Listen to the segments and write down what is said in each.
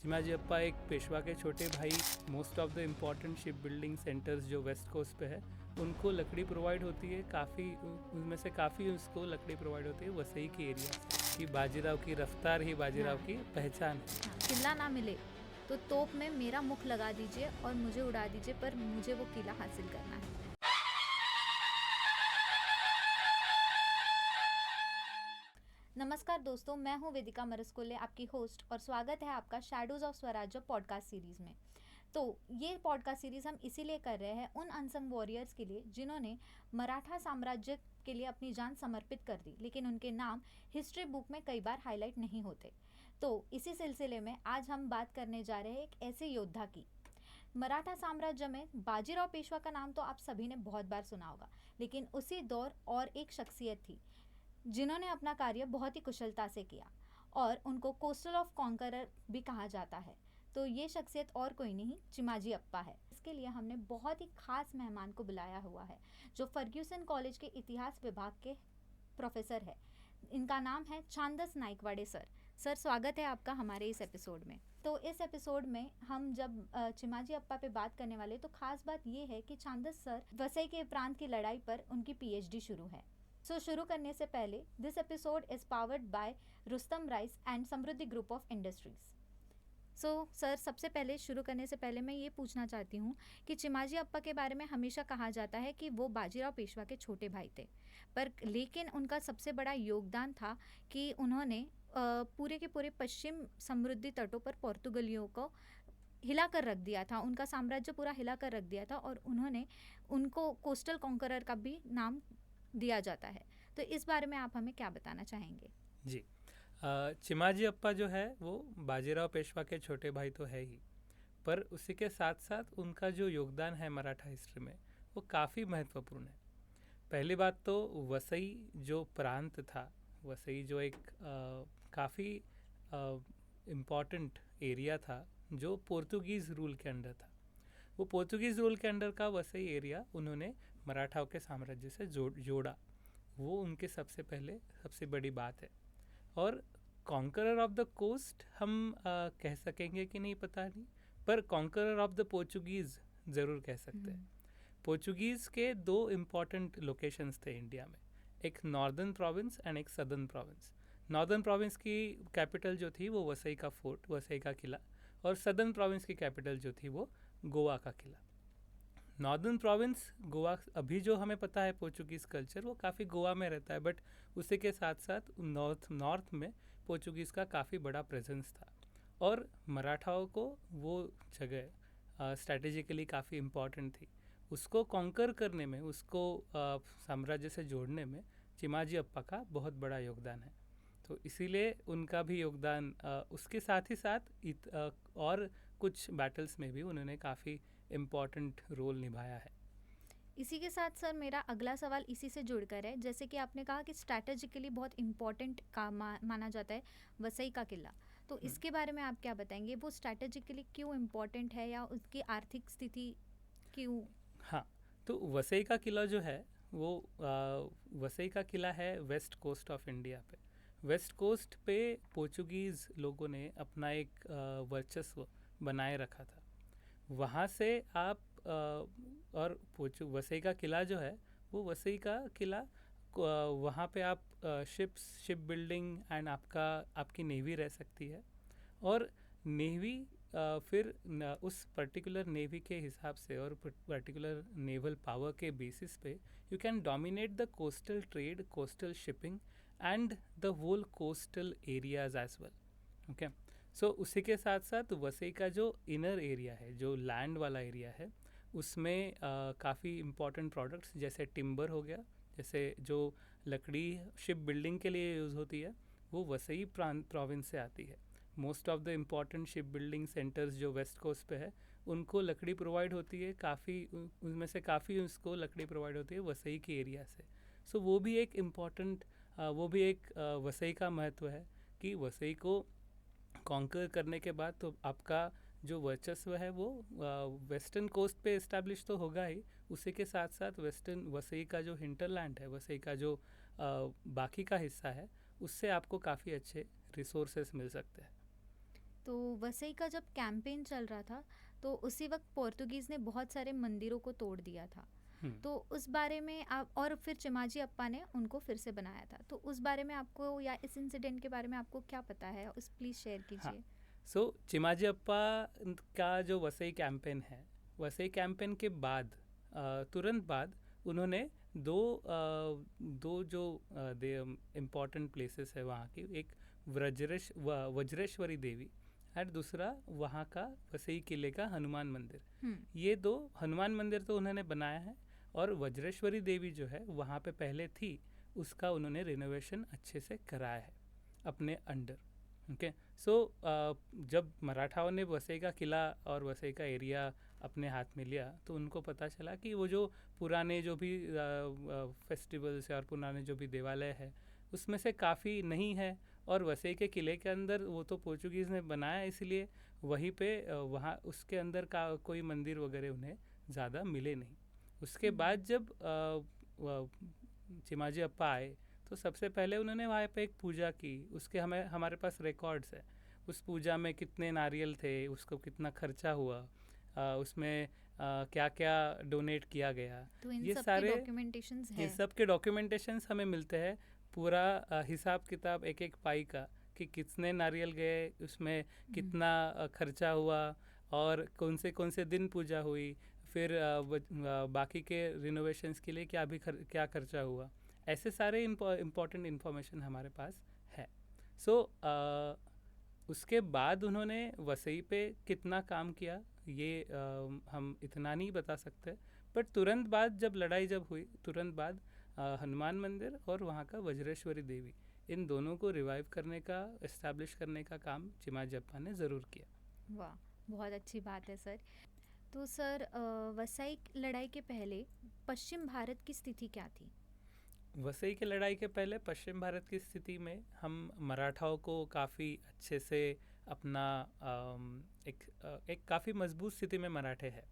चिमाजी अप्पा एक पेशवा के छोटे भाई। Most of the important ship building centres जो वेस्ट कोस्ट पे है उनको लकड़ी प्रोवाइड होती है, काफ़ी उनमें से काफ़ी उसको लकड़ी प्रोवाइड होती है वसई की एरिया से। कि बाजीराव की रफ्तार ही बाजीराव की पहचान है। किला ना मिले तो तोप में मेरा मुख लगा दीजिए और मुझे उड़ा दीजिए, पर मुझे वो किला हासिल करना है। नमस्कार दोस्तों, मैं हूँ वेदिका मरस्कोले, आपकी होस्ट, और स्वागत है आपका शैडोज ऑफ स्वराज्य पॉडकास्ट सीरीज़ में। तो ये पॉडकास्ट सीरीज़ हम इसीलिए कर रहे हैं उन अनसंग वॉरियर्स के लिए जिन्होंने मराठा साम्राज्य के लिए अपनी जान समर्पित कर दी, लेकिन उनके नाम हिस्ट्री बुक में कई बार हाईलाइट नहीं होते। तो इसी सिलसिले में आज हम बात करने जा रहे हैं एक ऐसे योद्धा की। मराठा साम्राज्य में बाजीराव पेशवा का नाम तो आप सभी ने बहुत बार सुना होगा, लेकिन उसी दौर और एक शख्सियत थी जिन्होंने अपना कार्य बहुत ही कुशलता से किया और उनको कोस्टल ऑफ कॉन्करर भी कहा जाता है। तो ये शख्सियत और कोई नहीं, चिमाजी अप्पा है। इसके लिए हमने बहुत ही खास मेहमान को बुलाया हुआ है जो फर्ग्यूसन कॉलेज के इतिहास विभाग के प्रोफेसर है। इनका नाम है छांदस नाइकवाडे सर। सर, स्वागत है आपका हमारे इस एपिसोड में। तो इस एपिसोड में हम जब चिमाजी अप्पा पे बात करने वाले, तो खास बात ये है कि छांदस सर वसई के प्रांत की लड़ाई पर उनकी पीएचडी शुरू है। शुरू करने से पहले, this episode is powered by Rustam Rice and Samriddhi group of industries. Sir, सबसे पहले शुरू करने से पहले मैं ये पूछना चाहती हूँ कि चिमाजी अप्पा के बारे में हमेशा कहा जाता है कि वो बाजीराव पेशवा के छोटे भाई थे, पर लेकिन उनका सबसे बड़ा योगदान था कि उन्होंने पूरे के पूरे पश्चिम समृद्धि तटों पर पोर्तुगलियों को हिला कर रख दिया था। उनका साम्राज्य पूरा हिला कर रख दिया था और उन्होंने उनको कोस्टल कॉन्करर का भी नाम दिया जाता है। तो इस बारे में आप हमें क्या बताना चाहेंगे? जी, चिमाजी अप्पा जो है वो बाजीराव पेशवा के छोटे भाई तो है ही, पर उसी के साथ साथ उनका जो योगदान है मराठा हिस्ट्री में वो काफ़ी महत्वपूर्ण है। पहली बात तो वसई जो प्रांत था, वसई जो एक काफ़ी इम्पॉर्टेंट एरिया था जो पोर्तुगीज़ रूल के अंडर था। वो पोर्तुगीज़ रूल के अंडर का वसई एरिया उन्होंने मराठाओं के साम्राज्य से जोड़ा। वो उनके सबसे बड़ी बात है। और कॉन्करर ऑफ द कोस्ट हम कह सकेंगे कि नहीं पता नहीं, पर कॉन्करर ऑफ द पोर्चुगीज़ ज़रूर कह सकते हैं। पोर्चुगीज़ के दो इम्पॉर्टेंट लोकेशंस थे इंडिया में, एक नॉर्दर्न प्रोविंस एंड एक सदर्न प्रोविंस। नॉर्दर्न प्रोविंस की कैपिटल जो थी वो वसई का फोर्ट, वसई का किला, और सदर्न प्रोविंस की कैपिटल जो थी वो गोवा का किला। नॉर्दर्न प्रोविंस गोवा, अभी जो हमें पता है पोर्चुगीज़ कल्चर वो काफ़ी गोवा में रहता है, बट उसी के साथ साथ नॉर्थ में पोर्चुगीज़ का काफ़ी बड़ा प्रेजेंस था। और मराठाओं को वो जगह स्ट्रैटेजिकली काफ़ी इम्पॉर्टेंट थी। उसको कॉन्कर करने में, उसको साम्राज्य से जोड़ने में चिमाजी अप्पा का बहुत बड़ा योगदान है। तो इसीलिए उनका भी योगदान, उसके साथ ही साथ और कुछ बैटल्स में भी उन्होंने काफ़ी इम्पॉर्टेंट रोल निभाया है। इसी के साथ सर, मेरा अगला सवाल इसी से जुड़कर है। जैसे कि आपने कहा कि स्ट्रैटेजिकली बहुत इम्पॉर्टेंट माना जाता है वसई का किला, तो इसके बारे में आप क्या बताएंगे? वो स्ट्रैटेजिकली क्यों इम्पॉर्टेंट है या उसकी आर्थिक स्थिति क्यों? हाँ, तो वसई का किला जो है वो वसई का किला है वेस्ट कोस्ट ऑफ इंडिया पे। वेस्ट कोस्ट पे पोर्चुगीज़ लोगों ने अपना एक वर्चस्व बनाए रखा था। वहाँ से आप और वसई का किला जो है वो वसई का किला, वहाँ पे आप शिप बिल्डिंग एंड आपकी नेवी रह सकती है। और नेवी फिर उस पर्टिकुलर नेवी के हिसाब से और पर्टिकुलर नेवल पावर के बेसिस पे you can dominate the coastal trade, coastal shipping and the whole coastal areas as well. Okay, so उसी के साथ साथ वसई का जो इनर एरिया है, जो लैंड वाला एरिया है, उसमें काफ़ी इम्पॉर्टेंट प्रोडक्ट्स जैसे टिम्बर हो गया, जैसे जो लकड़ी शिप बिल्डिंग के लिए यूज़ होती है, वो वसई प्रोविंस से आती है। Most of the important ship building centres जो वेस्ट कोस्ट पे है उनको लकड़ी प्रोवाइड होती है, उनमें से काफ़ी उसको लकड़ी प्रोवाइड होती है वसई की एरिया से। सो वो भी एक इम्पॉर्टेंट, वो भी एक वसई का महत्व है कि वसई को कॉन्कर करने के बाद तो आपका जो वर्चस्व है वो वेस्टर्न कोस्ट पे इस्टेब्लिश तो होगा ही, उसी के साथ साथ वसई का जो हिंटरलैंड है, वसई का जो बाकी का हिस्सा है, उससे आपको काफ़ी अच्छे रिसोर्सेस मिल सकते हैं। तो वसई का जब कैंपेन चल रहा था तो उसी वक्त पोर्तुगीज़ ने बहुत सारे मंदिरों को तोड़ दिया था। हम्म, तो उस बारे में आप, और फिर चिमाजी अप्पा ने उनको फिर से बनाया था, तो उस बारे में आपको या इस इंसिडेंट के बारे में आपको क्या पता है, उस प्लीज़ शेयर हाँ। कीजिए। सो चिमाजी अप्पा का जो वसई कैंपेन है, वसई कैंपेन के बाद तुरंत बाद उन्होंने दो जो इम्पोर्टेंट प्लेसेस है वहाँ की, एक वज्रेश्वरी देवी और दूसरा वहाँ का वसई किले का हनुमान मंदिर। ये दो हनुमान मंदिर तो उन्होंने बनाया है, और वज्रेश्वरी देवी जो है वहाँ पे पहले थी, उसका उन्होंने रिनोवेशन अच्छे से कराया है अपने अंडर। ओके, सो जब मराठाओं ने वसई का किला और वसई का एरिया अपने हाथ में लिया, तो उनको पता चला कि वो जो पुराने जो भी फेस्टिवल्स और पुराने जो भी देवालय है उसमें से काफ़ी नहीं है, और वसई के किले के अंदर वो तो पोर्चुगीज़ ने बनाया, इसलिए वहीं पे वहाँ उसके अंदर का कोई मंदिर वगैरह उन्हें ज़्यादा मिले नहीं। उसके बाद जब चिमाजी अप्पा आए तो सबसे पहले उन्होंने वहाँ पे एक पूजा की, उसके हमारे पास रिकॉर्ड्स है। उस पूजा में कितने नारियल थे, उसको कितना खर्चा हुआ, उसमें क्या क्या डोनेट किया गया, तो इन ये सब के सारे डॉक्यूमेंटेशंस ये है। सब के डॉक्यूमेंटेशंस हमें मिलते हैं, पूरा हिसाब किताब एक एक पाई का, कि कितने नारियल गए, उसमें कितना खर्चा हुआ, और कौन से दिन पूजा हुई, फिर बाकी के रिनोवेशंस के लिए क्या खर्चा हुआ, ऐसे सारे इम्पोर्टेंट इन्फॉर्मेशन हमारे पास है। सो उसके बाद उन्होंने वसई पे कितना काम किया ये हम इतना नहीं बता सकते, बट तुरंत बाद जब लड़ाई हुई, तुरंत बाद हनुमान मंदिर और वहाँ का वज्रेश्वरी देवी, इन दोनों को रिवाइव करने का, इस्टेब्लिश करने का काम चिमाजी अप्पा ने ज़रूर किया। वाह, बहुत अच्छी बात है सर। तो सर वसई लड़ाई के पहले पश्चिम भारत की स्थिति क्या थी? वसई की लड़ाई के पहले पश्चिम भारत की स्थिति में हम मराठाओं को काफ़ी अच्छे से अपना एक काफ़ी मजबूत स्थिति में मराठे हैं।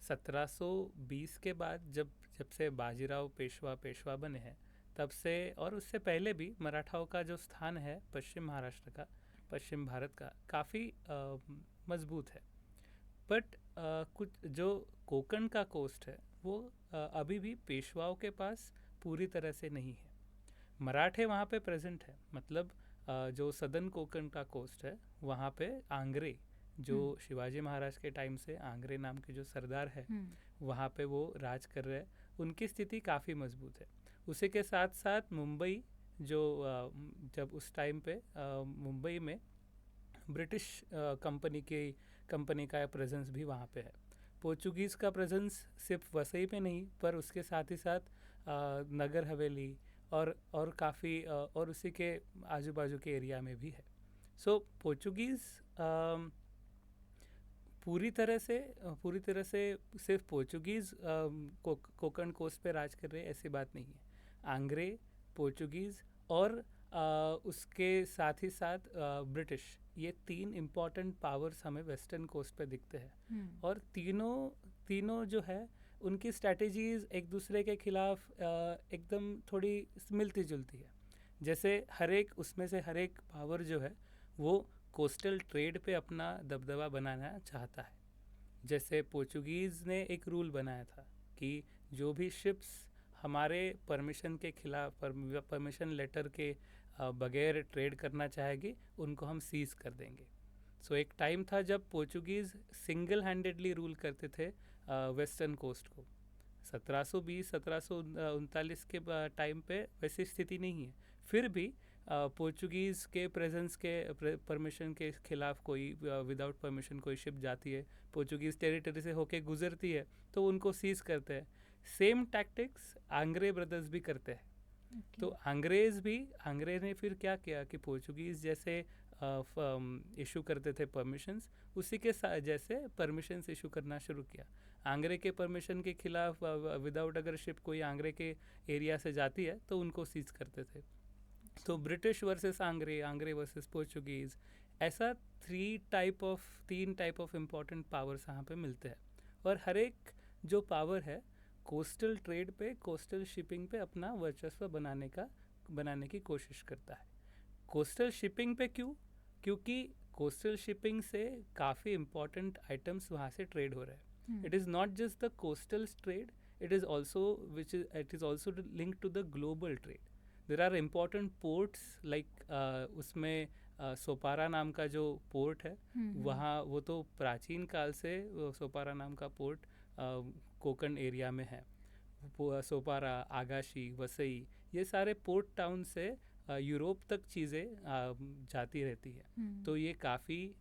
1720 के बाद जब से बाजीराव पेशवा बने हैं, तब से और उससे पहले भी मराठाओं का जो स्थान है पश्चिम महाराष्ट्र का, पश्चिम भारत का, काफ़ी मजबूत है। बट कुछ जो कोंकण का कोस्ट है वो अभी भी पेशवाओं के पास पूरी तरह से नहीं है। मराठे वहाँ पे प्रेजेंट है, मतलब जो सदर्न कोंकण का कोस्ट है वहाँ पे आंग्रे, जो शिवाजी महाराज के टाइम से आंग्रे नाम के जो सरदार है वहाँ पे वो राज कर रहे हैं, उनकी स्थिति काफ़ी मजबूत है। उसी के साथ साथ मुंबई, जो जब उस टाइम पे मुंबई में ब्रिटिश कंपनी का प्रेजेंस भी वहाँ पे है। पोर्चुगीज़ का प्रेजेंस सिर्फ वसई पे नहीं, पर उसके साथ ही साथ नगर हवेली और काफ़ी और उसी के आजू बाजू के एरिया में भी है। सो पोर्चुगीज़ पूरी तरह से सिर्फ पोर्चुगीज़ कोंकण कोस्ट पे राज कर रहे हैं ऐसी बात नहीं है। आंग्रे, पोर्चुगीज़ और उसके साथ ही साथ ब्रिटिश, ये तीन इम्पॉर्टेंट पावर्स हमें वेस्टर्न कोस्ट पे दिखते हैं, और तीनों जो है उनकी स्ट्रैटेजीज़ एक दूसरे के खिलाफ एकदम थोड़ी मिलती जुलती है। जैसे उसमें से हर एक पावर जो है वो कोस्टल ट्रेड पे अपना दबदबा बनाना चाहता है। जैसे पोर्चुगीज़ ने एक रूल बनाया था कि जो भी शिप्स हमारे परमिशन के खिलाफ, परमिशन लेटर के बगैर ट्रेड करना चाहेगी, उनको हम सीज़ कर देंगे। सो एक टाइम था जब पोर्चुगीज़ सिंगल हैंडेडली रूल करते थे वेस्टर्न कोस्ट को। 1720-1739 के टाइम पे वैसी स्थिति नहीं है, फिर भी पोर्चुगीज़ के प्रेजेंस के परमिशन के खिलाफ कोई विदाउट परमिशन कोई शिप जाती है, पोर्चुगीज़ टेरिटरी से होके गुजरती है, तो उनको सीज़ करते हैं। सेम टैक्टिक्स आंग्रे ब्रदर्स भी करते हैं। तो अंग्रेज़ ने फिर क्या किया कि पोर्चुगीज़ जैसे इशू करते थे परमिशंस, उसी के साथ जैसे परमिशंस इशू करना शुरू किया। आंग्रे के परमिशन के खिलाफ विदाउट अगर शिप कोई आंग्रे के एरिया से जाती है तो उनको सीज करते थे। तो British versus Angre versus Portuguese, ऐसा तीन टाइप ऑफ इम्पॉर्टेंट पावर्स यहाँ पे मिलते हैं, और हर एक जो पावर है कोस्टल ट्रेड पे, कोस्टल शिपिंग पे अपना वर्चस्व बनाने की कोशिश करता है। कोस्टल शिपिंग पे क्यों? क्योंकि कोस्टल शिपिंग से काफ़ी इम्पॉर्टेंट आइटम्स वहाँ से ट्रेड हो रहे हैं. It is not just the coastal trade, it is also it is also linked to the global trade. There are important ports like उसमें सोपारा नाम का जो पोर्ट है वहाँ, वो तो प्राचीन काल से सोपारा नाम का पोर्ट कोकण एरिया में है. सोपारा, आगाशी, वसई, ये सारे पोर्ट टाउन से यूरोप तक चीज़ें जाती रहती है. तो ये काफ़ी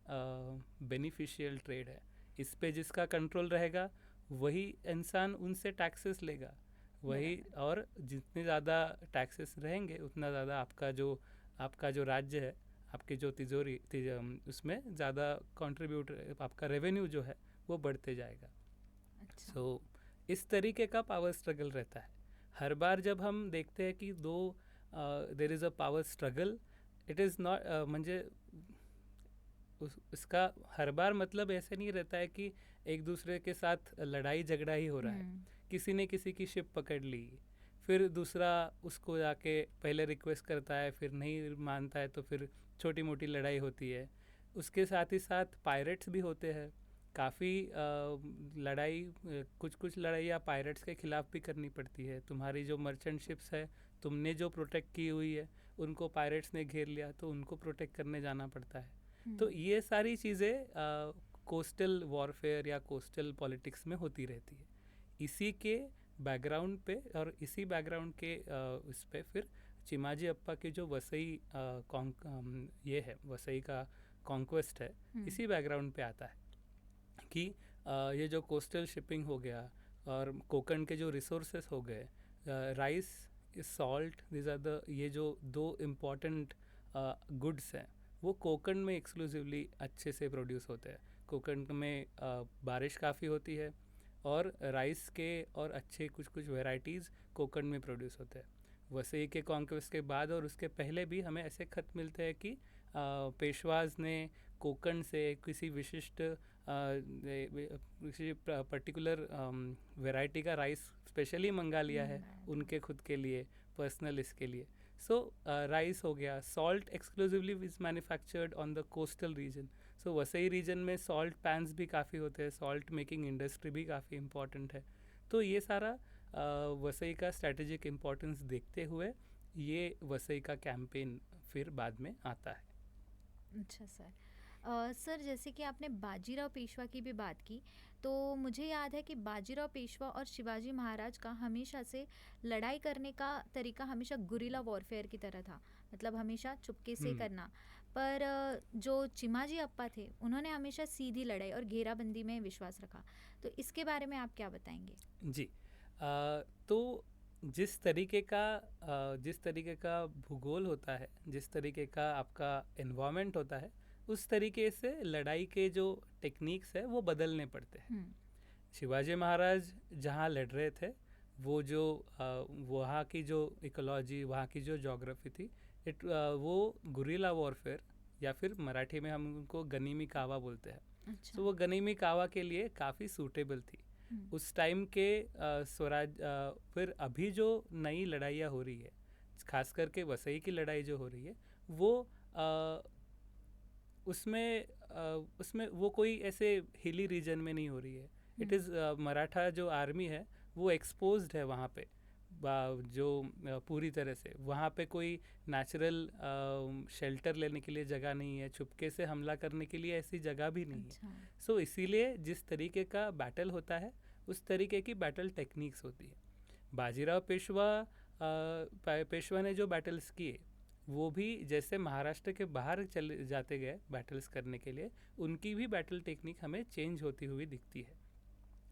बेनिफिशियल ट्रेड है. इस पे जिसका कंट्रोल रहेगा वही इंसान उनसे टैक्सेस लेगा, वही, और जितने ज़्यादा टैक्सेस रहेंगे उतना ज़्यादा आपका जो राज्य है, आपकी जो तिजोरी उसमें ज़्यादा कंट्रीब्यूट, आपका रेवेन्यू जो है वो बढ़ते जाएगा. सो इस तरीके का पावर स्ट्रगल रहता है. हर बार जब हम देखते हैं कि there is a power struggle, it is not म्हणजे इसका हर बार मतलब ऐसे नहीं रहता है कि एक दूसरे के साथ लड़ाई झगड़ा ही हो रहा है. किसी ने किसी की शिप पकड़ ली, फिर दूसरा उसको जाके पहले रिक्वेस्ट करता है, फिर नहीं मानता है, तो फिर छोटी मोटी लड़ाई होती है. उसके साथ ही साथ पायरेट्स भी होते हैं. काफ़ी लड़ाई, कुछ लड़ाइयाँ पायरेट्स के ख़िलाफ़ भी करनी पड़ती है. तुम्हारी जो मर्चेंट शिप्स है, तुमने जो प्रोटेक्ट की हुई है, उनको पायरेट्स ने घेर लिया तो उनको प्रोटेक्ट करने जाना पड़ता है. तो ये सारी चीज़ें कोस्टल वॉरफेयर या कोस्टल पॉलिटिक्स में होती रहती है. इसी के बैकग्राउंड पे और इसी बैकग्राउंड के उस पे फिर चिमाजी अप्पा की जो वसई ये है, वसई का कॉन्क्वेस्ट है, इसी बैकग्राउंड पे आता है कि ये जो कोस्टल शिपिंग हो गया और कोकण के जो रिसोर्सेस हो गए, rice, salt, this are the, ये जो दो इम्पॉर्टेंट गुड्स हैं, वो कोकण में एक्सक्लूसिवली अच्छे से प्रोड्यूस होते हैं. कोकण में बारिश काफ़ी होती है और राइस के और अच्छे कुछ वैराइटीज़ कोकण में प्रोड्यूस होते हैं. वसई के कॉन्क्वेस्ट के बाद और उसके पहले भी हमें ऐसे खत मिलते हैं कि पेशवाज ने कोकण से किसी विशिष्ट किसी पर्टिकुलर वैरायटी का राइस स्पेशली मंगा लिया है उनके खुद के लिए, पर्सनल इसके लिए. सो राइस हो गया. Salt exclusively is manufactured on the coastal region. So Vasai region में सॉल्ट पैन्स भी काफ़ी होते हैं, सॉल्ट मेकिंग इंडस्ट्री भी काफ़ी इम्पॉर्टेंट है. तो ये सारा वसई का स्ट्रैटेजिक इम्पोर्टेंस देखते हुए ये वसई का कैंपेन फिर बाद में आता है. अच्छा सर. सर, जैसे कि आपने बाजीराव पेशवा की भी बात की, तो मुझे याद है कि बाजीराव पेशवा और शिवाजी महाराज का हमेशा से लड़ाई करने का तरीका हमेशा गुरिल्ला वॉरफेयर की तरह था, मतलब हमेशा चुपके से करना. पर जो चिमाजी अप्पा थे, उन्होंने हमेशा सीधी लड़ाई और घेराबंदी में विश्वास रखा. तो इसके बारे में आप क्या बताएंगे? जी, तो जिस तरीके का भूगोल होता है, जिस तरीके का आपका एनवायरनमेंट होता है, उस तरीके से लड़ाई के जो टेक्निक्स है वो बदलने पड़ते हैं. शिवाजी महाराज जहाँ लड़ रहे थे, वो जो वहाँ की जो इकोलॉजी, वहाँ की जो जोग्राफी थी, वो गुरिल्ला वॉरफेयर या फिर मराठी में हम उनको गनीमी कावा बोलते हैं. तो वो गनीमी कावा के लिए काफ़ी सूटेबल थी. उस टाइम के स्वराज, फिर अभी जो नई लड़ाइयाँ हो रही है, खास करके वसई की लड़ाई जो हो रही है, वो उसमें वो कोई ऐसे हिली रीजन में नहीं हो रही है. इट इज़ मराठा जो आर्मी है वो एक्सपोज्ड है वहाँ पे, जो पूरी तरह से वहाँ पे कोई नेचुरल शेल्टर लेने के लिए जगह नहीं है, चुपके से हमला करने के लिए ऐसी जगह भी नहीं है. सो इसीलिए जिस तरीके का बैटल होता है उस तरीके की बैटल टेक्निक्स होती है. बाजीराव पेशवा ने जो बैटल्स किए वो भी जैसे महाराष्ट्र के बाहर चले जाते गए बैटल्स करने के लिए, उनकी भी बैटल टेक्निक हमें चेंज होती हुई दिखती है.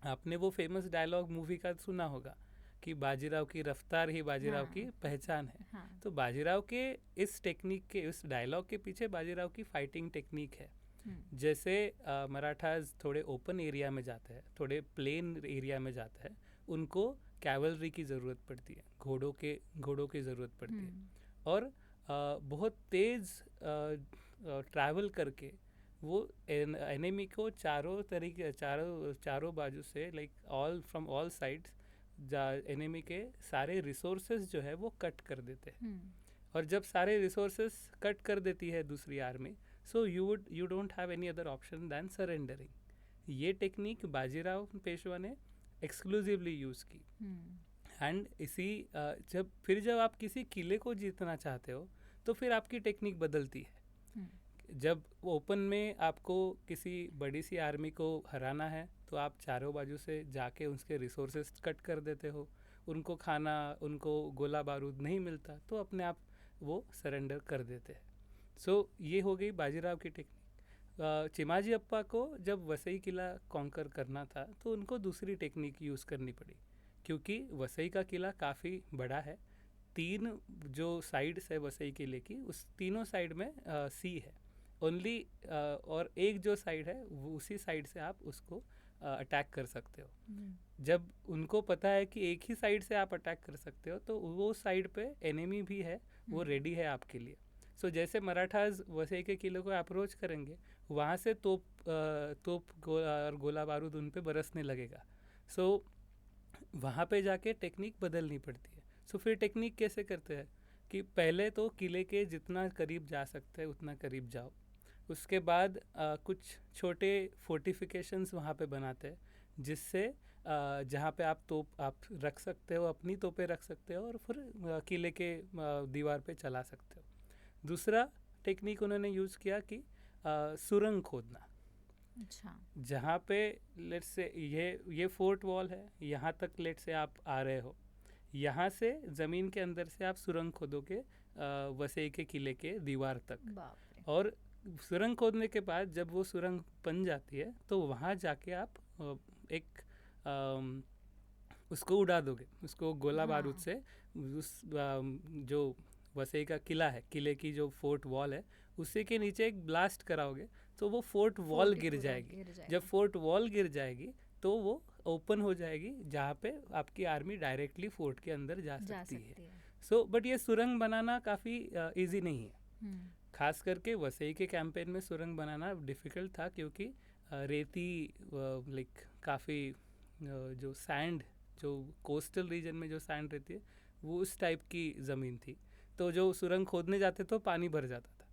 आपने वो फेमस डायलॉग मूवी का सुना होगा कि बाजीराव की रफ्तार ही बाजीराव की पहचान है. तो बाजीराव के इस टेक्निक के, इस डायलॉग के पीछे बाजीराव की फाइटिंग टेक्निक है. जैसे मराठाज थोड़े ओपन एरिया में जाते हैं, थोड़े प्लेन एरिया में जाते हैं, उनको कैवलरी की ज़रूरत पड़ती है, घोड़ों की ज़रूरत पड़ती है. और बहुत तेज़ ट्रैवल करके वो एनिमी को चारों बाजू से, like all from all sides, enemy के सारे रिसोर्सेज जो है वो कट कर देते हैं. और जब सारे रिसोर्सेज कट कर देती है दूसरी army, so you don't have any other option then surrendering. ये टेक्निक बाजीराव पेशवा ने एक्सक्लूसिवली यूज़ की। एंड जब आप किसी किले को जीतना चाहते हो तो फिर आपकी टेक्निक बदलती है। जब ओपन में आपको किसी बड़ी सी आर्मी को हराना है तो आप चारों बाजू से जाके उसके रिसोर्सेज कट कर देते हो, उनको खाना, उनको गोला बारूद नहीं मिलता तो अपने आप वो सरेंडर कर देते हैं। सो ये हो गई बाजीराव की टेक्निक। चिमाजी अप्पा को जब वसई किला कॉन्कर करना था तो उनको दूसरी टेक्निक यूज़ करनी पड़ी, क्योंकि वसई का किला काफ़ी बड़ा है। 3 जो साइड्स है वसई किले की, उस तीनों साइड में सी है ओनली, और एक जो साइड है वो उसी साइड से आप उसको अटैक कर सकते हो। जब उनको पता है कि एक ही साइड से आप अटैक कर सकते हो तो वो साइड पे एनिमी भी है, वो रेडी है आपके लिए। सो जैसे मराठाज वसई के किले को अप्रोच करेंगे, वहाँ से तोप और गोला बारूद उन पे बरसने लगेगा। सो वहाँ पे जाके टेक्निक बदलनी पड़ती है। सो फिर टेक्निक कैसे करते हैं कि पहले तो किले के जितना करीब जा सकते हैं उतना करीब जाओ, उसके बाद कुछ छोटे फोर्टिफिकेशंस वहाँ पे बनाते हैं, जिससे जहाँ पे आप रख सकते हो, अपनी तोपें रख सकते हो और फिर किले के दीवार पे चला सकते हो। दूसरा टेक्निक उन्होंने यूज़ किया कि सुरंग खोदना। अच्छा। जहाँ पे लेट्स से ये फोर्ट वॉल है, यहाँ तक लेट्स से आप आ रहे हो, यहाँ से ज़मीन के अंदर से आप सुरंग खोदोगे वसई के किले के दीवार तक। और सुरंग खोदने के बाद जब वो सुरंग बन जाती है तो वहाँ जाके आप एक उसको उड़ा दोगे, उसको गोला बारूद से उस जो वसई का किला है, किले की जो फोर्ट वॉल है, उसी के नीचे एक ब्लास्ट कराओगे तो वो फोर्ट वॉल गिर जाएगी। जब फोर्ट वॉल गिर जाएगी तो वो ओपन हो जाएगी, जहाँ पे आपकी आर्मी डायरेक्टली फोर्ट के अंदर जा सकती है। सो बट ये सुरंग बनाना काफ़ी इजी नहीं है। खास करके वसई के कैंपेन में सुरंग बनाना डिफ़िकल्ट था, क्योंकि रेती लाइक काफ़ी जो सैंड, जो कोस्टल रीजन में जो सैंड रहती है वो उस टाइप की ज़मीन थी। तो जो सुरंग खोदने जाते तो पानी भर जाता था,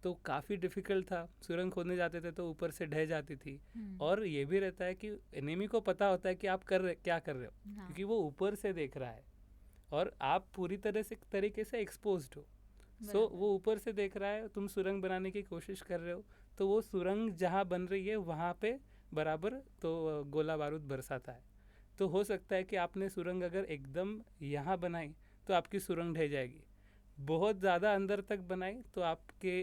तो काफ़ी डिफ़िकल्ट था। सुरंग खोदने जाते थे तो ऊपर से ढह जाती थी। और ये भी रहता है कि एनिमी को पता होता है कि आप क्या कर रहे हो, क्योंकि वो ऊपर से देख रहा है और आप पूरी तरीके से एक्सपोज्ड हो। सो वो ऊपर से देख रहा है, तुम सुरंग बनाने की कोशिश कर रहे हो, तो वो सुरंग जहाँ बन रही है वहाँ पे बराबर तो गोला बारूद बरसाता है। तो हो सकता है कि आपने सुरंग अगर एकदम यहाँ बनाई तो आपकी सुरंग ढह जाएगी, बहुत ज़्यादा अंदर तक बनाई तो आपके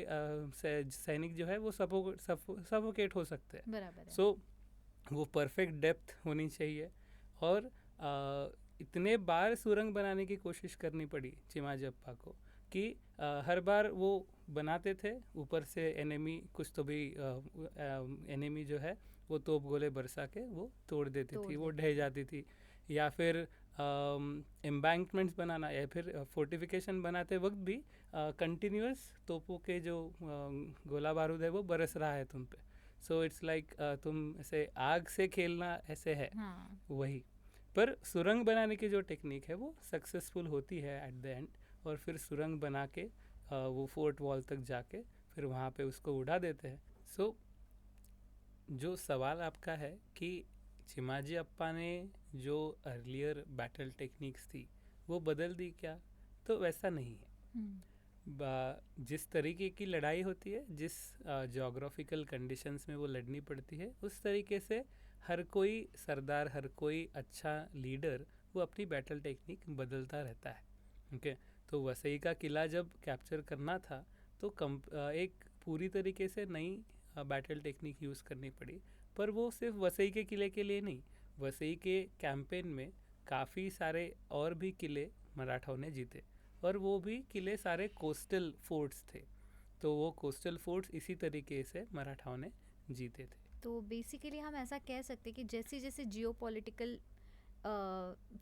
सैनिक जो है वो सफोकेट हो सकते हैं। सो वो परफेक्ट डेप्थ होनी चाहिए। और इतने बार सुरंग बनाने की कोशिश करनी पड़ी चिमाजी अप्पा को कि हर बार वो बनाते थे, ऊपर से एनिमी कुछ तो भी एनिमी जो है वो तोप गोले बरसा के वो तोड़ देती थी, वो ढह जाती थी। या फिर एम्बैंकमेंट्स बनाना, या फिर फोर्टिफिकेशन बनाते वक्त भी कंटिन्यूस तोपों के जो गोला बारूद है वो बरस रहा है तुम पे। सो इट्स लाइक तुम ऐसे आग से खेलना ऐसे है। वही पर सुरंग बनाने की जो टेक्निक है वो सक्सेसफुल होती है एट द एंड, और फिर सुरंग बना के वो फोर्ट वॉल तक जाके फिर वहाँ पे उसको उड़ा देते हैं। सो जो सवाल आपका है कि चिमाजी अप्पा ने जो अर्लियर बैटल टेक्निक्स थी वो बदल दी क्या, तो वैसा नहीं है। जिस तरीके की लड़ाई होती है, जिस जोग्राफिकल कंडीशंस में वो लड़नी पड़ती है, उस तरीके से हर कोई सरदार, हर कोई अच्छा लीडर वो अपनी बैटल टेक्निक बदलता रहता है। ओके, तो वसई का किला जब कैप्चर करना था तो एक पूरी तरीके से नई बैटल टेक्निक यूज़ करनी पड़ी। पर वो सिर्फ वसई के किले के लिए नहीं, वसई के कैंपेन में काफ़ी सारे और भी किले मराठाओं ने जीते, और वो भी किले सारे कोस्टल फोर्ट्स थे। तो वो कोस्टल फोर्ट्स इसी तरीके से मराठाओं ने जीते थे। तो बेसिकली हम ऐसा कह सकते हैं कि जैसे जैसे जियोपॉलिटिकल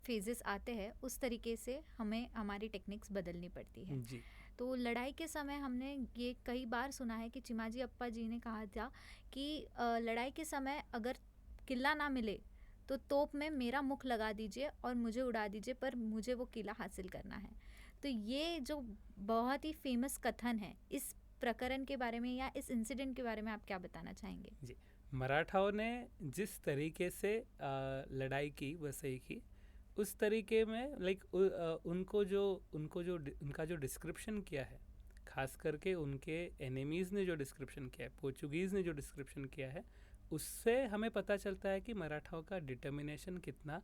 फेजेस आते हैं उस तरीके से हमें हमारी टेक्निक्स बदलनी पड़ती है जी। तो लड़ाई के समय हमने ये कई बार सुना है कि चिमाजी अप्पा जी ने कहा था कि लड़ाई के समय अगर किला ना मिले तो तोप में मेरा मुख लगा दीजिए और मुझे उड़ा दीजिए, पर मुझे वो किला हासिल करना है। तो ये जो बहुत ही फेमस कथन है, इस प्रकरण के बारे में या इस इंसिडेंट के बारे में आप क्या बताना चाहेंगे? जी, मराठाओं ने जिस तरीके से लड़ाई की वसई की, उस तरीके में उनका जो डिस्क्रिप्शन किया है, खास करके उनके एनिमीज़ ने जो डिस्क्रिप्शन किया है, पोर्चुगीज़ ने जो डिस्क्रिप्शन किया है, उससे हमें पता चलता है कि मराठाओं का डिटर्मिनेशन कितना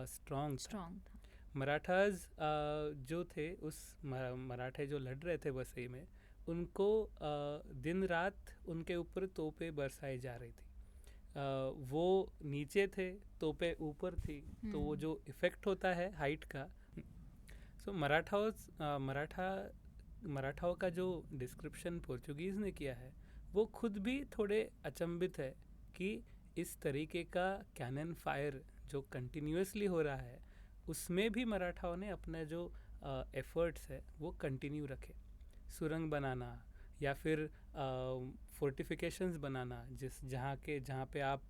स्ट्रॉन्ग था। मराठाज जो थे, उस मराठे जो लड़ रहे थे वसई में, उनको दिन रात उनके ऊपर तोपें बरसाई जा रही थी। वो नीचे थे, तोपें ऊपर थी, तो वो जो इफ़ेक्ट होता है हाइट का, सो मराठाओं का जो डिस्क्रिप्शन पोर्चुगीज़ ने किया है, वो खुद भी थोड़े अचंभित है कि इस तरीके का कैनन फायर जो कंटिन्यूसली हो रहा है, उसमें भी मराठाओं ने अपना जो एफर्ट्स है वो कंटिन्यू रखे। सुरंग बनाना या फिर फोर्टिफिकेशंस बनाना, जहाँ पे आप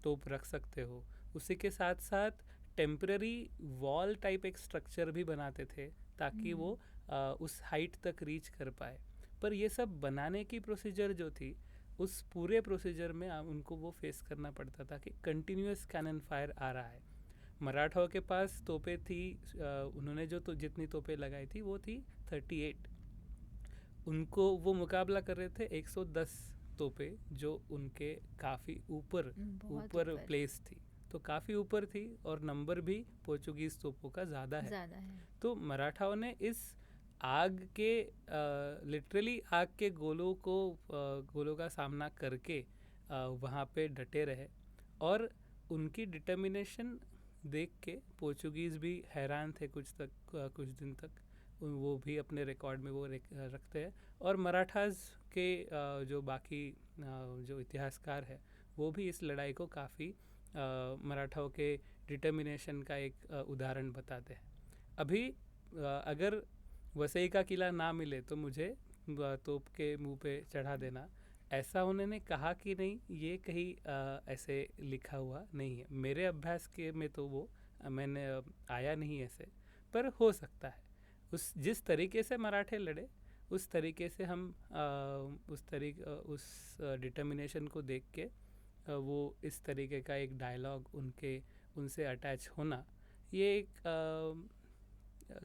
तोप रख सकते हो, उसी के साथ साथ टेम्पररी वॉल टाइप एक स्ट्रक्चर भी बनाते थे ताकि वो उस हाइट तक रीच कर पाए। पर ये सब बनाने की प्रोसीजर जो थी, उस पूरे प्रोसीजर में उनको वो फेस करना पड़ता था कि कंटिन्यूस कैनन फायर आ रहा है। मराठाओं के पास तोपें थी, उन्होंने जो जितनी तोपें लगाई थी वो थी 38। उनको वो मुकाबला कर रहे थे 110 तोपें, जो उनके काफ़ी ऊपर प्लेस थी, तो काफ़ी ऊपर थी और नंबर भी पोर्चुगीज़ तोपों का ज़्यादा है। तो मराठाओं ने इस आग के लिटरली आग के गोलों का सामना करके वहाँ पे डटे रहे, और उनकी डिटर्मिनेशन देख के पोर्चुगीज़ भी हैरान थे कुछ दिन तक। वो भी अपने रिकॉर्ड में वो रखते हैं, और मराठास के जो बाकी जो इतिहासकार है, वो भी इस लड़ाई को काफ़ी मराठाओं के डिटर्मिनेशन का एक उदाहरण बताते हैं। अभी अगर वसई का किला ना मिले तो मुझे तोप के मुंह पे चढ़ा देना, ऐसा उन्होंने कहा कि नहीं, ये कहीं ऐसे लिखा हुआ नहीं है मेरे अभ्यास के में, तो वो मैंने आया नहीं ऐसे, पर हो सकता है। जिस तरीके से मराठे लड़े, उस तरीके से हम उस डिटर्मिनेशन को देख के वो इस तरीके का एक डायलॉग उनसे अटैच होना, ये एक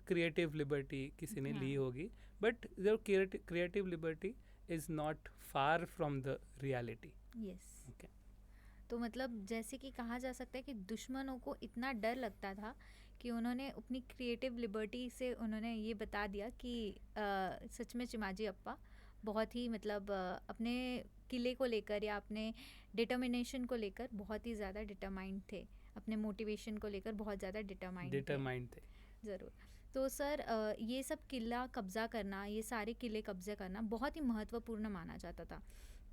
क्रिएटिव लिबर्टी किसी ने ली होगी, बट जो creative liberty is not far from the reality. Yes, तो मतलब जैसे कि कहा जा सकता है कि दुश्मनों को इतना डर लगता था कि उन्होंने अपनी क्रिएटिव लिबर्टी से उन्होंने ये बता दिया कि सच में चिमाजी अप्पा बहुत ही मतलब अपने किले को लेकर या अपने डिटर्मिनेशन को लेकर बहुत ही ज़्यादा डिटरमाइंड थे, अपने मोटिवेशन को लेकर बहुत ज़्यादा डिटरमाइंड थे। ज़रूर। तो सर ये सब किला कब्ज़ा करना, ये सारे किले कब्ज़ा करना बहुत ही महत्वपूर्ण माना जाता था।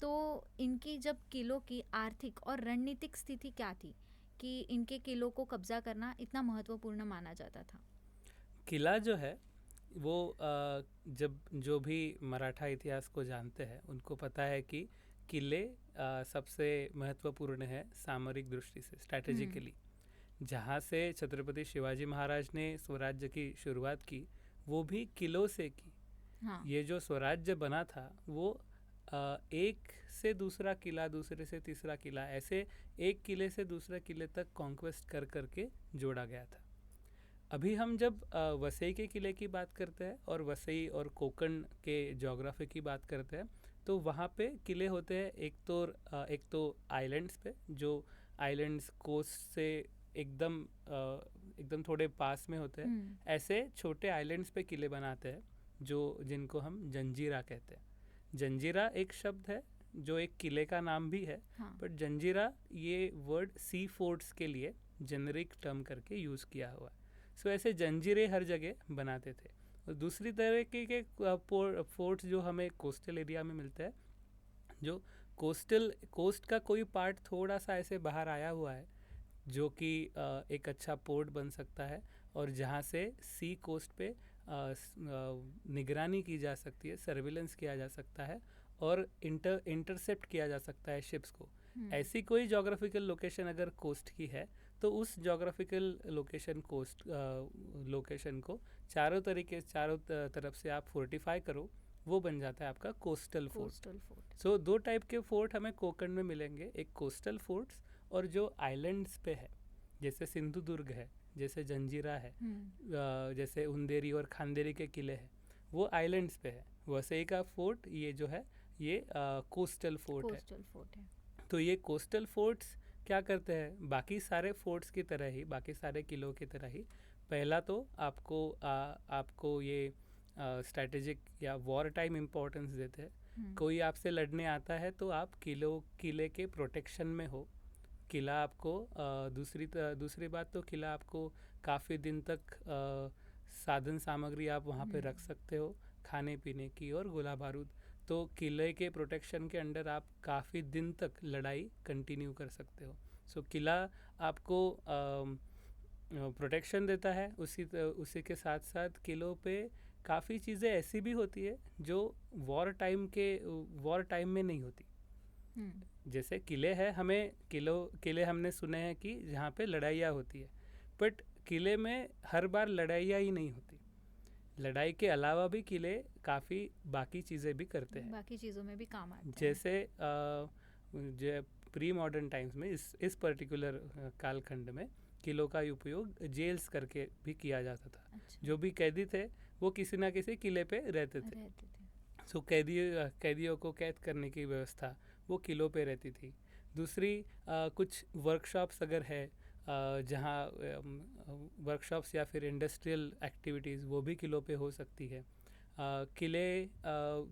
तो इनकी जब किलों की आर्थिक और रणनीतिक स्थिति क्या थी कि इनके किलों को कब्जा करना इतना महत्वपूर्ण माना जाता था? किला जो है वो जब जो भी मराठा इतिहास को जानते हैं, उनको पता है कि किले सबसे महत्वपूर्ण है सामरिक दृष्टि से, स्ट्रैटेजिकली। जहाँ से छत्रपति शिवाजी महाराज ने स्वराज्य की शुरुआत की, वो भी किलों से की। हाँ। ये जो स्वराज्य बना था, वो एक से दूसरा किला, दूसरे से तीसरा किला, ऐसे एक किले से दूसरे किले तक कॉन्क्वेस्ट कर करके जोड़ा गया था। अभी हम जब वसई के किले की बात करते हैं और वसई और कोंकण के ज्योग्राफी की बात करते हैं, तो वहाँ पे किले होते हैं एक तो आइलैंड्स पे, जो आइलैंड्स कोस्ट से एकदम थोड़े पास में होते हैं। ऐसे छोटे आइलैंड्स पे किले बनाते हैं जिनको हम जंजीरा कहते हैं। जंजीरा एक शब्द है जो एक किले का नाम भी है। हाँ। बट जंजीरा ये वर्ड सी फोर्ट्स के लिए जेनरिक टर्म करके यूज़ किया हुआ है। सो ऐसे जंजीरें हर जगह बनाते थे। और दूसरी तरीके के फोर्ट्स जो हमें कोस्टल एरिया में मिलता है, जो कोस्ट का कोई पार्ट थोड़ा सा ऐसे बाहर आया हुआ है, जो कि एक अच्छा पोर्ट बन सकता है, और जहाँ से सी कोस्ट पे निगरानी की जा सकती है, सर्विलेंस किया जा सकता है, और इंटरसेप्ट किया जा सकता है शिप्स को। ऐसी कोई जोग्राफिकल लोकेशन अगर कोस्ट की है, तो उस जोग्राफिकल लोकेशन को चारों तरफ से आप फोर्टिफाई करो, वो बन जाता है आपका coastal fort. Coastal fort. So दो टाइप के फोर्ट हमें कोंकण में मिलेंगे, एक कोस्टल फोर्ट्स और जो आइलैंड्स पे है, जैसे सिंधुदुर्ग है, जैसे जंजीरा है, जैसे उंदेरी और खांदेरी के किले हैं, वो आइलैंड्स पे है। वसई का फोर्ट ये जो है ये कोस्टल फोर्ट है। कोस्टल फोर्ट है। तो ये कोस्टल फोर्ट्स क्या करते हैं, बाकी सारे फोर्ट्स की तरह ही, बाकी सारे किलों की तरह ही, पहला तो आपको ये स्ट्रैटेजिक या वॉर टाइम इम्पोर्टेंस देते हैं। कोई आपसे लड़ने आता है तो आप किले के प्रोटेक्शन में हो। किला आपको दूसरी बात तो किला आपको काफ़ी दिन तक साधन सामग्री आप वहाँ पे रख सकते हो, खाने पीने की और गोला बारूद। तो किले के प्रोटेक्शन के अंडर आप काफ़ी दिन तक लड़ाई कंटिन्यू कर सकते हो। सो किला आपको प्रोटेक्शन देता है, उसी के साथ साथ किलों पे काफ़ी चीज़ें ऐसी भी होती है जो वॉर टाइम में नहीं होती। जैसे किले हैं, किले हमने सुने हैं कि जहाँ पे लड़ाइयाँ होती है, बट किले में हर बार लड़ाइयाँ ही नहीं होती। लड़ाई के अलावा भी किले काफ़ी बाकी चीज़ें भी करते हैं, बाकी चीज़ों में भी काम आते हैं। जैसे जो प्री मॉडर्न टाइम्स में इस पर्टिकुलर कालखंड में किलों का उपयोग जेल्स करके भी किया जाता था। अच्छा। जो भी कैदी थे वो किसी ना किसी किले पे रहते थे। सो कैदियों को कैद करने की व्यवस्था वो किलों पे रहती थी। दूसरी कुछ वर्कशॉप्स अगर है, जहाँ वर्कशॉप्स या फिर इंडस्ट्रियल एक्टिविटीज़ वो भी किलों पे हो सकती है। किले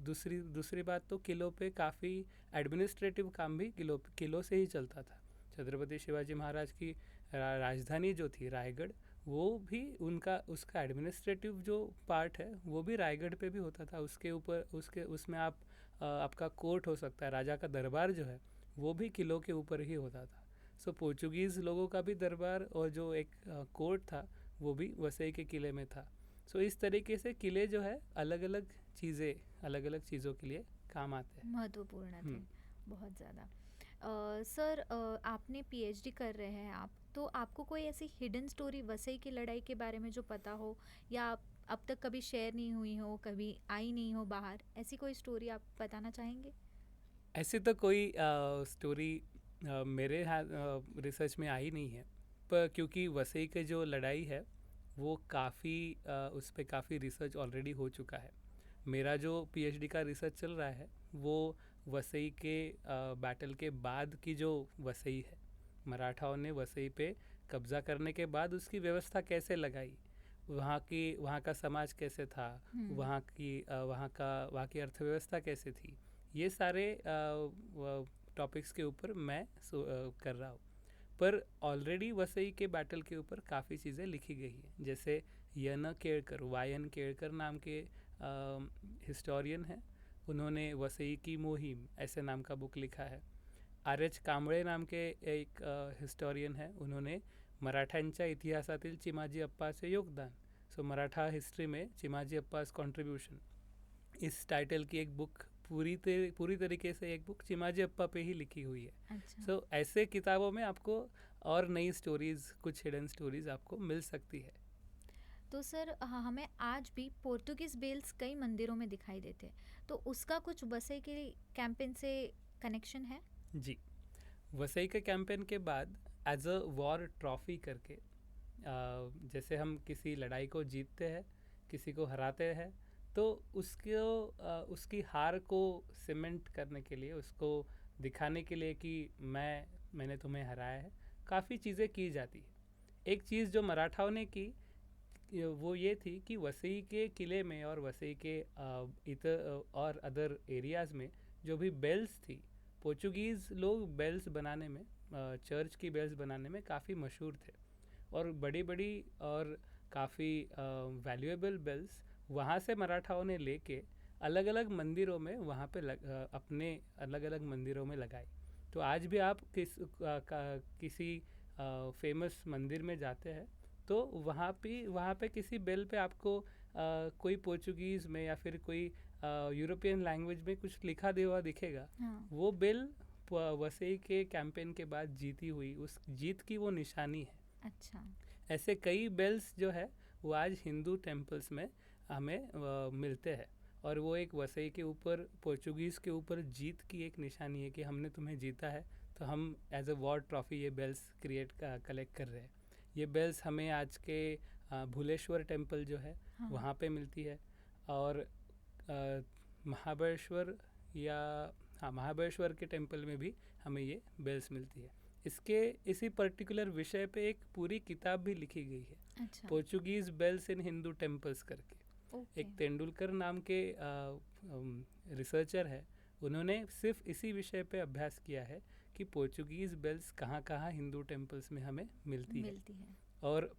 दूसरी बात तो किलों पे काफ़ी एडमिनिस्ट्रेटिव काम भी किलों से ही चलता था। छत्रपति शिवाजी महाराज की राजधानी जो थी रायगढ़, वो भी उसका एडमिनिस्ट्रेटिव जो पार्ट है वो भी रायगढ़ पे भी होता था। उसमें आपका कोर्ट हो सकता है, राजा का दरबार जो है वो भी किलों के ऊपर ही होता था। सो पोर्चुगीज़ लोगों का भी दरबार और जो एक कोर्ट था वो भी वसई के किले में था। सो इस तरीके से किले जो है अलग अलग चीज़ों के लिए काम आते हैं, महत्वपूर्ण थे बहुत ज़्यादा। सर, आपने पीएचडी कर रहे हैं आप, तो आपको कोई ऐसी हिडन स्टोरी वसई की लड़ाई के बारे में जो पता हो या अब तक कभी शेयर नहीं हुई हो, कभी आई नहीं हो बाहर, ऐसी कोई स्टोरी आप बताना चाहेंगे? ऐसे तो कोई स्टोरी मेरे रिसर्च में आई नहीं है, पर क्योंकि वसई की जो लड़ाई है वो उस पर काफ़ी रिसर्च ऑलरेडी हो चुका है। मेरा जो पीएचडी का रिसर्च चल रहा है वो वसई के बैटल के बाद की जो वसई है, मराठाओं ने वसई पे कब्ज़ा करने के बाद उसकी व्यवस्था कैसे लगाई, वहाँ का समाज कैसे था, वहाँ की अर्थव्यवस्था कैसे थी, ये सारे टॉपिक्स के ऊपर मैं कर रहा हूँ। पर ऑलरेडी वसई के बैटल के ऊपर काफ़ी चीज़ें लिखी गई हैं। जैसे यन केळकर, वायन केळकर नाम के हिस्टोरियन हैं, उन्होंने वसई की मुहिम ऐसे नाम का बुक लिखा है। आर.एच. कांबळे नाम के एक हिस्टोरियन हैं, उन्होंने मराठ्यांच्या इतिहासातील चिमाजी अप्पाचे योगदान, सो मराठा हिस्ट्री में चिमाजी अप्पाज कॉन्ट्रीब्यूशन, इस टाइटल की एक बुक पूरी तरीके से एक बुक चिमाजी अप्पा पे ही लिखी हुई है। अच्छा। सो ऐसे किताबों में आपको और नई स्टोरीज़, कुछ हिडन स्टोरीज़ आपको मिल सकती है। तो सर, हमें आज भी पोर्तुगीज़ बेल्स कई मंदिरों में दिखाई देते हैं, तो उसका कुछ वसई के कैंपेन से कनेक्शन है? जी, वसई के कैंपेन के बाद एज अ वॉर ट्रॉफी करके, जैसे हम किसी लड़ाई को जीतते हैं, किसी को हराते हैं, तो उसकी हार को सीमेंट करने के लिए, उसको दिखाने के लिए कि मैंने तुम्हें हराया है, काफ़ी चीज़ें की जाती है। एक चीज़ जो मराठाओं ने की वो ये थी कि वसई के किले में और वसई के और अदर एरियाज़ में जो भी बेल्स थी, पोर्चुगीज़ लोग बेल्स बनाने में, चर्च की बेल्स बनाने में काफ़ी मशहूर थे, और बड़ी बड़ी और काफ़ी वैल्यूएबल बेल्स वहाँ से मराठाओं ने लेके अलग अलग मंदिरों में वहाँ पे अपने अलग अलग मंदिरों में लगाई। तो आज भी आप किसी फेमस मंदिर में जाते हैं तो वहाँ पे किसी बेल पे आपको कोई पोर्चुगीज़ में या फिर कोई यूरोपियन लैंग्वेज में कुछ लिखा हुआ दिखेगा। वो बेल वसई के कैंपेन के बाद जीती हुई, उस जीत की वो निशानी है। अच्छा। ऐसे कई बेल्स जो है वो आज हिंदू टेम्पल्स में हमें मिलते हैं, और वो एक वसई के ऊपर, पोर्चुगीज़ के ऊपर जीत की एक निशानी है कि हमने तुम्हें जीता है, तो हम एज अ वॉर ट्रॉफी ये बेल्स कलेक्ट कर रहे हैं। ये बेल्स हमें आज के भूलेश्वर टेम्पल जो है हाँ। वहाँ पे मिलती है, और महाबलेश्वर या हाँ महाबलेश्वर के टेम्पल में भी हमें ये बेल्स मिलती है। इसके इसी पर्टिकुलर विषय पे एक पूरी किताब भी लिखी गई है, अच्छा। पोर्चुगीज़ बेल्स इन हिंदू टेम्पल्स करके। ओके। एक तेंदुलकर नाम के रिसर्चर है, उन्होंने सिर्फ इसी विषय पे अभ्यास किया है कि पोर्चुगीज़ बेल्स कहाँ कहाँ हिंदू टेम्पल्स में हमें मिलती है। और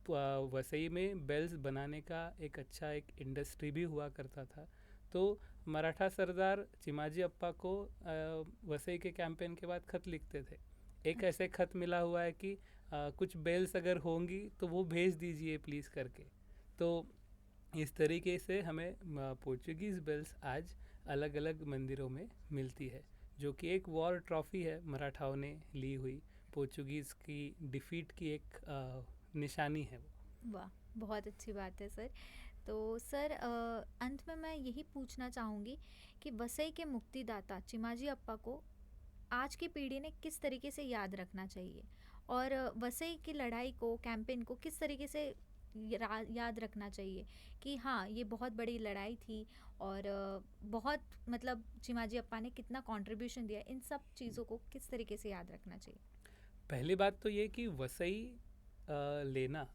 वसई में बेल्स बनाने का एक अच्छा एक इंडस्ट्री भी हुआ करता था। तो मराठा सरदार चिमाजी अप्पा को वसई के कैंपेन के बाद खत लिखते थे। एक ऐसे खत मिला हुआ है कि कुछ बेल्स अगर होंगी तो वो भेज दीजिए प्लीज़ करके। तो इस तरीके से हमें पोर्चुगीज़ बेल्स आज अलग अलग मंदिरों में मिलती है, जो कि एक वॉर ट्रॉफी है मराठाओं ने ली हुई, पोर्चुगीज़ की डिफीट की एक निशानी है वो। वाह, बहुत अच्छी बात है सर। तो सर अंत में मैं यही पूछना चाहूँगी कि वसई के मुक्तिदाता चिमाजी अप्पा को आज की पीढ़ी ने किस तरीके से याद रखना चाहिए, और वसई की लड़ाई को, कैंपेन को किस तरीके से याद रखना चाहिए कि हाँ ये बहुत बड़ी लड़ाई थी, और बहुत मतलब चिमाजी अप्पा ने कितना कंट्रीब्यूशन दिया, इन सब चीज़ों को किस तरीके से याद रखना चाहिए? पहली बात तो ये कि वसई लेना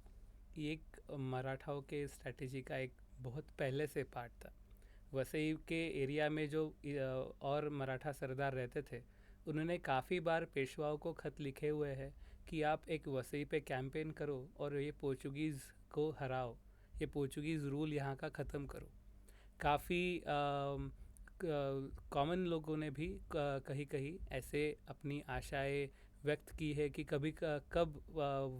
ये एक मराठाओं के स्ट्रैटेजी का एक बहुत पहले से पार्ट था। वसई के एरिया में जो और मराठा सरदार रहते थे, उन्होंने काफ़ी बार पेशवाओं को खत लिखे हुए हैं कि आप एक वसई पे कैंपेन करो और ये पोर्चुगीज़ को हराओ, ये पोर्चुगीज़ रूल यहाँ का ख़त्म करो। काफ़ी कॉमन लोगों ने भी कहीं कहीं ऐसे अपनी आशाएं व्यक्त की है कि कब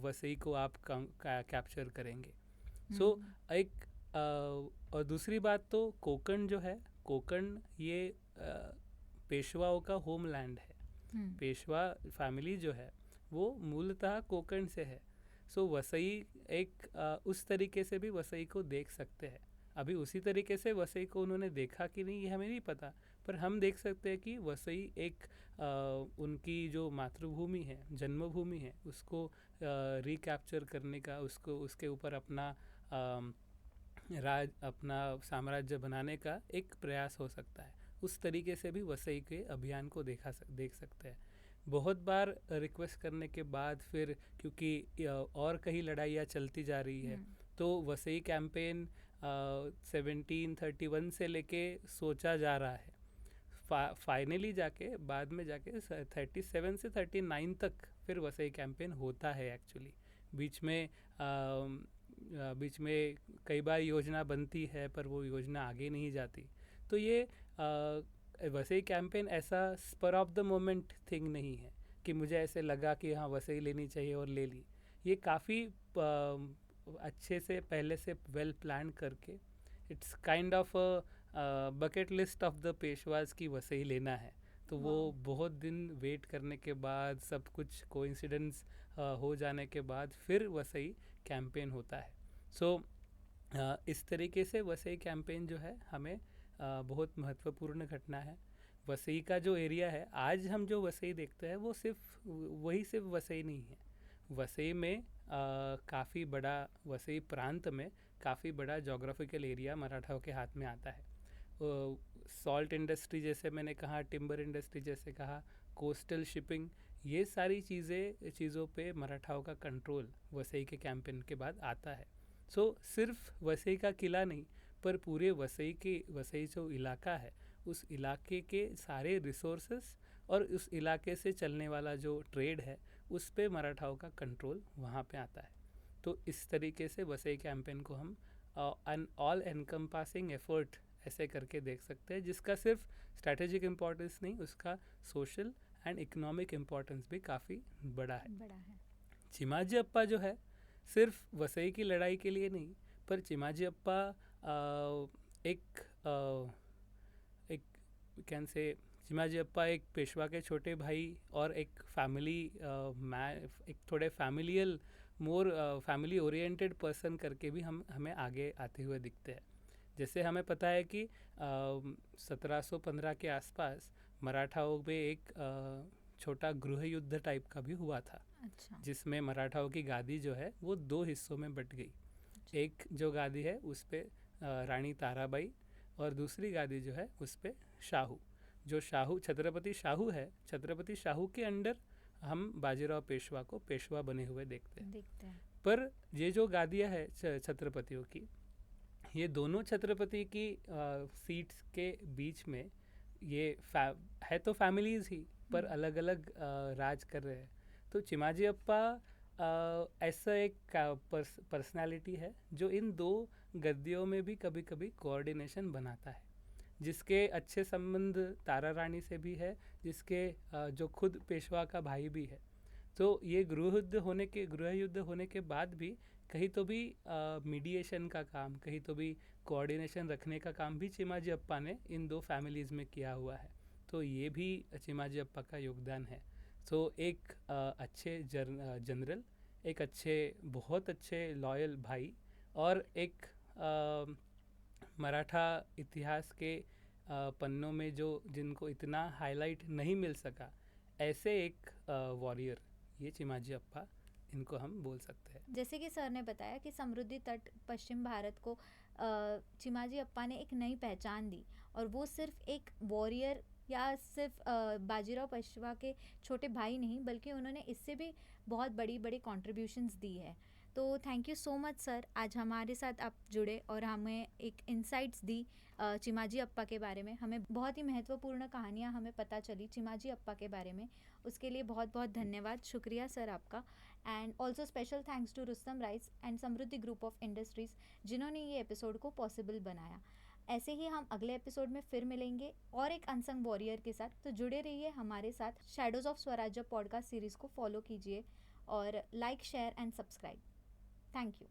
वसई को आप कैप्चर करेंगे। सो एक और दूसरी बात तो कोंकण जो है, कोंकण ये पेशवाओं का होमलैंड है। पेशवा फैमिली जो है वो मूलतः कोंकण से है। सो वसई एक उस तरीके से भी वसई को देख सकते हैं। अभी उसी तरीके से वसई को उन्होंने देखा कि नहीं ये हमें नहीं पता, पर हम देख सकते हैं कि वसई एक उनकी जो मातृभूमि है, जन्मभूमि है, उसको रिकैप्चर करने का, उसको उसके ऊपर अपना अपना साम्राज्य बनाने का एक प्रयास हो सकता है। उस तरीके से भी वसई के अभियान को देख सकते हैं। बहुत बार रिक्वेस्ट करने के बाद फिर, क्योंकि और कहीं लड़ाइयाँ चलती जा रही है, तो वसई कैंपेन 1731 से लेके सोचा जा रहा है। फाइनली जाके बाद में जाके 37 से 39 तक फिर वसई कैंपेन होता है एक्चुअली। बीच में कई बार योजना बनती है पर वो योजना आगे नहीं जाती। तो ये वसई कैंपेन ऐसा spur of the moment thing नहीं है कि मुझे ऐसे लगा कि हाँ वसई लेनी चाहिए और ले ली। ये काफ़ी अच्छे से पहले से वेल प्लान करके, it's kind of bucket list of the Peshwas की वसई लेना है। तो वो बहुत दिन वेट करने के बाद, सब कुछ कोइंसिडेंस हो जाने के बाद फिर वसई कैंपेन होता है। सो इस तरीके से वसई कैंपेन जो है हमें बहुत महत्वपूर्ण घटना है। वसई का जो एरिया है, आज हम जो वसई देखते हैं वो सिर्फ वसई नहीं है। वसई में काफ़ी बड़ा, वसई प्रांत में काफ़ी बड़ा जोग्राफिकल एरिया मराठाओं के हाथ में आता है। सॉल्ट इंडस्ट्री जैसे मैंने कहा, टिम्बर इंडस्ट्री जैसे कहा, कोस्टल शिपिंग, ये सारी चीज़ों पे मराठाओं का कंट्रोल वसई के कैंपेन के बाद आता है। सो सिर्फ वसई का किला नहीं, पर पूरे वसई जो इलाका है, उस इलाके के सारे रिसोर्सेस और उस इलाके से चलने वाला जो ट्रेड है, उस पे मराठाओं का कंट्रोल वहाँ पे आता है। तो इस तरीके से वसई कैंपेन को हम एन ऑल एनकम्पासिंग एफर्ट ऐसे करके देख सकते हैं, जिसका सिर्फ स्ट्रैटेजिक इम्पोर्टेंस नहीं, उसका सोशल एंड इकोनॉमिक इम्पोर्टेंस भी काफ़ी बड़ा है। चिमाजी अप्पा जो है सिर्फ वसई की लड़ाई के लिए नहीं, पर चिमाजी अप्पा एक कैन से चिमाजी अप्पा एक पेशवा के छोटे भाई और एक फैमिली एक थोड़े फैमिली ओरिएंटेड पर्सन करके भी हमें आगे आते हुए दिखते हैं। जैसे हमें पता है कि 1715 के आसपास मराठाओं में एक छोटा गृह युद्ध टाइप का भी हुआ था, अच्छा। जिसमें मराठाओं की गादी जो है वो 2 हिस्सों में बट गई। एक जो गादी है उस पे रानी ताराबाई, और दूसरी गादी जो है उस पे शाहू। जो शाहू छत्रपति शाहू है, छत्रपति शाहू के अंडर हम बाजीराव पेशवा को पेशवा बने हुए देखते हैं। पर ये जो गादियाँ है छत्रपतियों की, ये दोनों छत्रपति की सीट्स के बीच में ये है तो फैमिलीज ही, पर अलग अलग राज कर रहे हैं। तो चिमाजी अप्पा ऐसा एक पर्सनालिटी है जो इन दो गद्दियों में भी कभी कभी कोऑर्डिनेशन बनाता है, जिसके अच्छे संबंध तारा रानी से भी है, जिसके जो खुद पेशवा का भाई भी है। तो ये गृह युद्ध होने के बाद भी कहीं तो भी मीडिएशन का काम, कहीं तो भी कोऑर्डिनेशन रखने का काम भी चिमाजी अप्पा ने इन दो फैमिलीज़ में किया हुआ है। तो ये भी चिमाजी अप्पा का योगदान है। तो एक अच्छे जनरल, एक बहुत अच्छे लॉयल भाई, और एक मराठा इतिहास के पन्नों में जिनको इतना हाईलाइट नहीं मिल सका, ऐसे एक वॉरियर, ये चिमाजी अप्पा, इनको हम बोल सकते हैं। जैसे कि सर ने बताया कि समृद्धि तट पश्चिम भारत को चिमाजी अप्पा ने एक नई पहचान दी, और वो सिर्फ एक वॉरियर या सिर्फ बाजीराव पेशवा के छोटे भाई नहीं, बल्कि उन्होंने इससे भी बहुत बड़ी बड़ी कॉन्ट्रीब्यूशंस दी है। तो thank you so much sir, आज हमारे साथ आप जुड़े और हमें एक इंसाइट्स दी चिमाजी अप्पा के बारे में। हमें बहुत ही महत्वपूर्ण कहानियाँ हमें पता चली चिमाजी अप्पा के बारे में। उसके लिए बहुत बहुत धन्यवाद, शुक्रिया सर आपका। And also special thanks to Rustam Rice and Samriddhi group of industries, जिन्होंने ये एपिसोड को पॉसिबल बनाया। ऐसे ही हम अगले एपिसोड में फिर मिलेंगे और एक अनसंग वॉरियर के साथ। तो जुड़े रहिए हमारे साथ। शैडोज ऑफ स्वराज्य पॉडकास्ट सीरीज़ को फॉलो कीजिए और like, share and subscribe. Thank you.